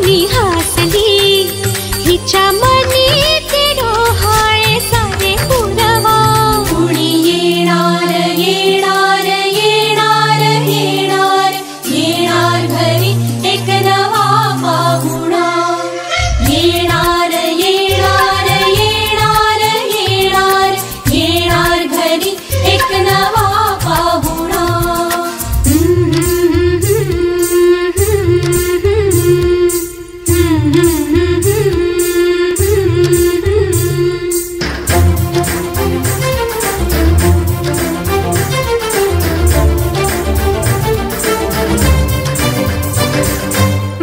कुणी हसली हिच्या मनी ते डोहाळे सारे पुरवा कुणी येणार येणार येणार येणार येणार घरी एक नवा पाहुणा येणार येणार येणार येणार येणार घरी एक नवा पाहुणा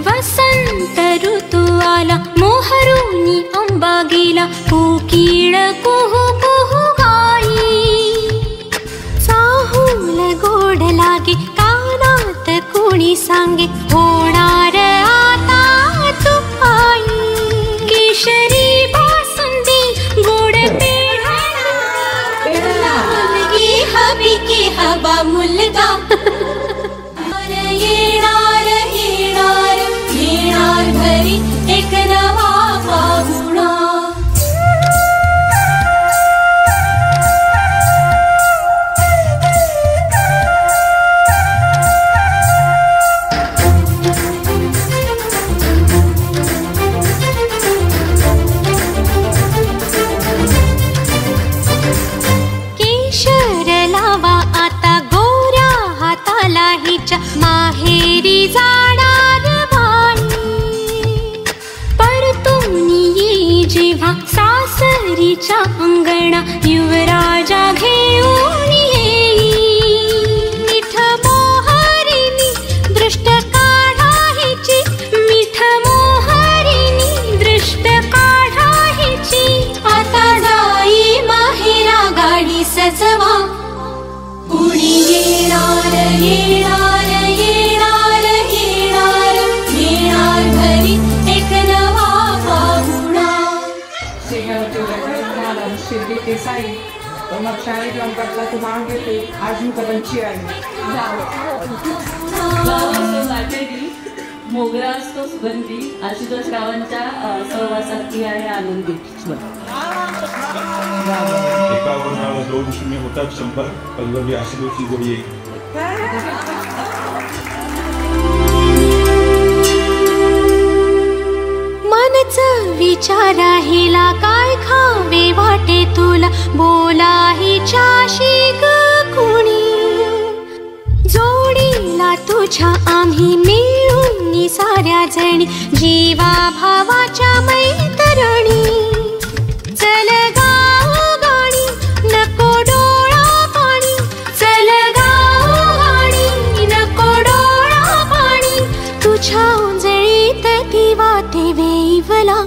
वसंत ऋतू आला मोहरुनी आंबा गेला कोकिळ कुहू कुहू गाई चाहूल गोड लागे कानात कोणी सांगे होणार आता तू आई केशरी बासुंदी गोड पेढा मुलगी हवी की हवा मुलगा येणार येणार येणार घरी एक नवा पाहुणा केशर लावा आता गोऱ्या हाताला हिच्या माहेरी जाणार बाई परतून ये जेव्हा सासरीच्या अंगणा युवराजा घेऊन येई मिठ मोहरिनी दृष्ट काढा हिची मिठ मोहरिनी दृष्ट काढा हिची आता जाई माहेरा गाडी सजवा कुणी येणार येणार येणार येणार येणार घरी एक नवा पाहुणा शिर्डी के साई तो मग शाळेत जाऊन करता तू मांग घेते अजून कदमची आहे मोगरा असतो सुगंधी आशुतोष रावांच्या सहवासात ती आहे आनंदी एका वर्णाला 2-0 होतात 100 पल्लवी आशुतोषची जोडी एक मनच विचारा हिला काय खावे वाटे तुला बोला हिच्याशी ग कुणी जोडीला तुझ्या आम्ही मिळून साऱ्या जणी जीवा भावाच्या मैत्रिणी चल गाऊ गाणी नको डोळा पाणी चल गाऊ गाणी नको डोळा पाणी तुझ्या उंजळीत ती वाटे वेईवला